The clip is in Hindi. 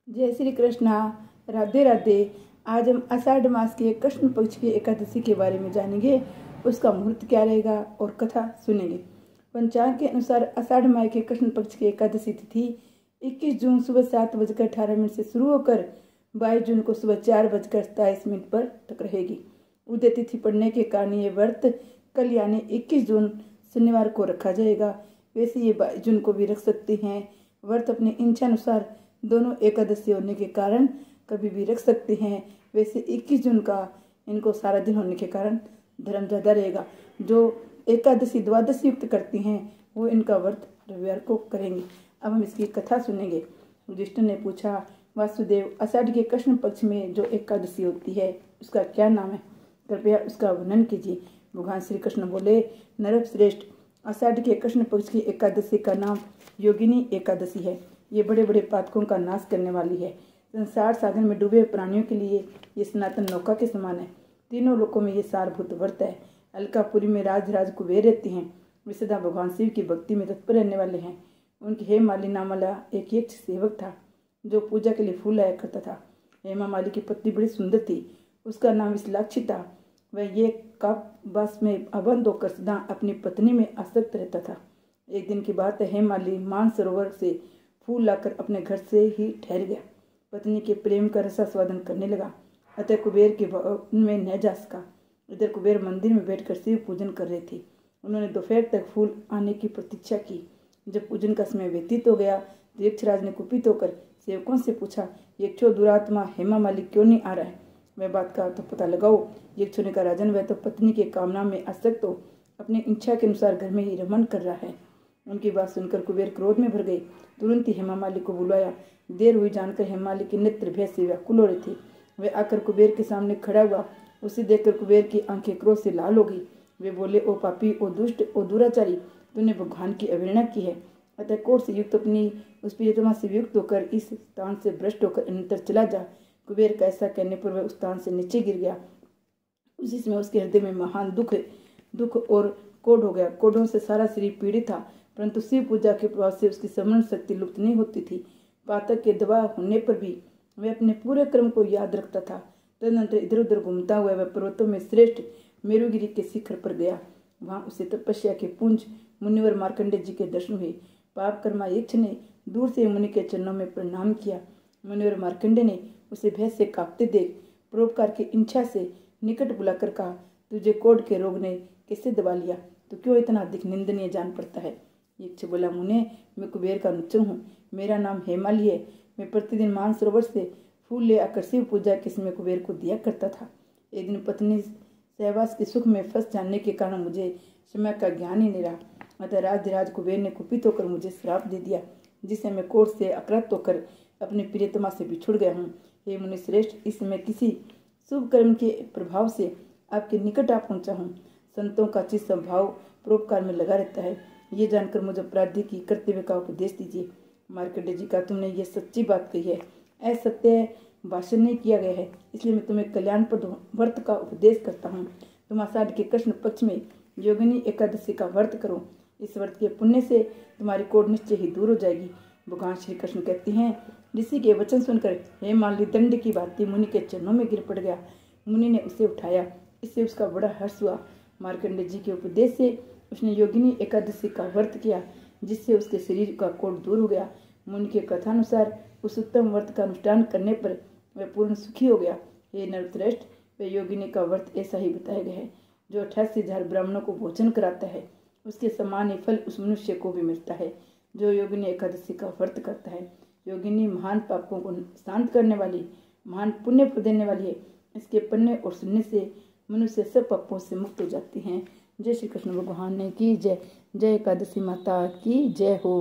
जय श्री कृष्णा। राधे राधे। आज हम आषाढ़ मास के कृष्ण पक्ष की एकादशी के बारे में जानेंगे। उसका मुहूर्त क्या रहेगा और कथा सुनेंगे। पंचांग के अनुसार आषाढ़ माह के कृष्ण पक्ष की एकादशी तिथि 21 जून सुबह 7:18 से शुरू होकर 22 जून को सुबह 4:27 पर तक रहेगी। उदय तिथि पड़ने के कारण ये व्रत कल यानी 21 जून शनिवार को रखा जाएगा। वैसे ये 22 जून को भी रख सकते हैं। व्रत अपनी इच्छा अनुसार दोनों एकादशी होने के कारण कभी भी रख सकते हैं। वैसे 21 जून का इनको सारा दिन होने के कारण धर्म ज़्यादा रहेगा। जो एकादशी द्वादशी युक्त करती हैं वो इनका व्रत रविवार को करेंगे। अब हम इसकी कथा सुनेंगे। युधिष्ठिर ने पूछा, वासुदेव, आषाढ़ के कृष्ण पक्ष में जो एकादशी होती है उसका क्या नाम है? कृपया उसका वर्णन कीजिए। भगवान श्री कृष्ण बोले, नरक श्रेष्ठ, आषाढ़ के कृष्ण पक्ष की एकादशी का नाम योगिनी एकादशी है। ये बड़े बड़े पातकों का नाश करने वाली है। संसार सागर में डूबे प्राणियों के लिए ये सनातन नौका के समान है। तीनों लोकों में ये सारभूत व्रत है। अलकापुरी में राज कुबेर रहते हैं। वे सदा भगवान शिव की भक्ति में तत्पर रहने वाले हैं। उनके हेमाली नाम वाला एक यक्ष सेवक था जो पूजा के लिए फूल लाया करता था। हेमा माली की पत्नी बड़ी सुंदर थी। उसका नाम विशालाक्षी था। वह ये काव्यवास में अबंध होकर सदा अपनी पत्नी में आसक्त रहता था। एक दिन की बात है, हेमाली मानसरोवर से फूल लाकर अपने घर से ही ठहर गया। पत्नी के प्रेम का रसास्वादन करने लगा, अतः कुबेर के भवन में न जा सका। इधर कुबेर मंदिर में बैठकर शिव पूजन कर रहे थे। उन्होंने दोपहर तक फूल आने की प्रतीक्षा की। जब पूजन का समय व्यतीत हो गया तो यक्षराज ने कुपित होकर सेवकों से पूछा, यक्षो दुरात्मा हेमा माली क्यों नहीं आ रहा है? वह बात का तो पता लगाओ। यक्षों ने कहा, राजन, वह तो पत्नी के कामना में आसक्त हो अपनी इच्छा के अनुसार घर में ही रमन कर रहा है। उनकी बात सुनकर कुबेर क्रोध में भर गए। तुरंत ही हेमा माली को बुलाया। देर हुई जानकर हेमा माली के नेत्र भय से व्याकुल हो रही थी। वह आकर कुबेर के सामने खड़ा हुआ। उसे देखकर कुबेर की आंखें क्रोध से लाल हो गई। वे बोले, ओ पापी, ओ दुष्ट, ओ दुराचारी, तूने भगवान की अवहेलना की है। अतः कोट से युक्त अपनी उस प्रियतमा से युक्त होकर इस स्थान से भ्रष्ट होकर अन्यत्र चला जा। कुबेर का ऐसा कहने पर वह उस स्थान से नीचे गिर गया। उसी समय उसके हृदय में महान दुख और कोढ़ हो गया। कोढ़ों से सारा शरीर पीड़ित था, परंतु शिव पूजा के प्रभाव से उसकी स्मरण शक्ति लुप्त नहीं होती थी। पातक के दबा होने पर भी वह अपने पूरे कर्म को याद रखता था। तदनंतर इधर उधर घूमता हुआ वह पर्वतों में श्रेष्ठ मेरुगिरी के शिखर पर गया। वहां उसे तपस्या के पुंज मुनिवर मार्कंडे जी के दर्शन हुए। पाप कर्मा यक्ष ने दूर से मुनि के चरणों में प्रणाम किया। मुनिवर मार्कंडे ने उसे भय से कांपते देख परोपकार की इच्छा से निकट बुलाकर कहा, तुझे कोढ़ के रोग ने कैसे दबा लिया? तो क्यों इतना अधिक निंदनीय जान पड़ता है? यक्ष बोला, मुने, मैं कुबेर का अनुचर हूँ। मेरा नाम हेमाली है। मैं प्रतिदिन मानसरोवर से फूल ले आकर शिव पूजा के समय कुबेर को दिया करता था। एक दिन पत्नी सहवास के सुख में फंस जाने के कारण मुझे समय का ज्ञान ही नहीं रहा। अतः राजधिराज कुबेर ने कुपित होकर मुझे श्राप दे दिया, जिससे मैं कोढ़ से आक्रांत होकर अपनी प्रियतमा से बिछुड़ गया हूँ। हे मुनि श्रेष्ठ, इस समय किसी शुभ कर्म के प्रभाव से आपके निकट आ पहुँचा हूँ। संतों का चित्त स्वभाव परोपकार में लगा रहता है। ये जानकर मुझे अपराधी की कर्तव्य का उपदेश दीजिए। मार्कंडेय जी का तुमने ये सच्ची बात कही है। असत्य भाषण नहीं किया गया है, इसलिए मैं तुम्हें कल्याणप्रद व्रत का उपदेश करता हूँ। तुम आषाढ़ के कृष्ण पक्ष में योगिनी एकादशी का व्रत करो। इस व्रत के पुण्य से तुम्हारी कोढ़ निश्चय ही दूर हो जाएगी। भगवान श्री कृष्ण कहते हैं, ऋषि के वचन सुनकर हेमाली दंड की भांति मुनि के चरणों में गिर पड़ गया। मुनि ने उसे उठाया, इससे उसका बड़ा हर्ष हुआ। मार्कंडेय जी के उपदेश से उसने योगिनी एकादशी का व्रत किया, जिससे उसके शरीर का कोढ़ दूर हो गया। मुनि के कथानुसार उस उत्तम व्रत का अनुष्ठान करने पर वह पूर्ण सुखी हो गया। हे नरश्रेष्ठ, वह योगिनी का व्रत ऐसा ही बताया गया है। जो 88,000 ब्राह्मणों को भोजन कराता है, उसके समान ही फल उस मनुष्य को भी मिलता है जो योगिनी एकादशी का व्रत करता है। योगिनी महान पापों को शांत करने वाली, महान पुण्य को देने वाली है। इसके पढ़ने और सुनने से मनुष्य सब पापों से मुक्त हो जाते हैं। जय श्री कृष्ण भगवान की जय। जय एकादशी माता की जय हो।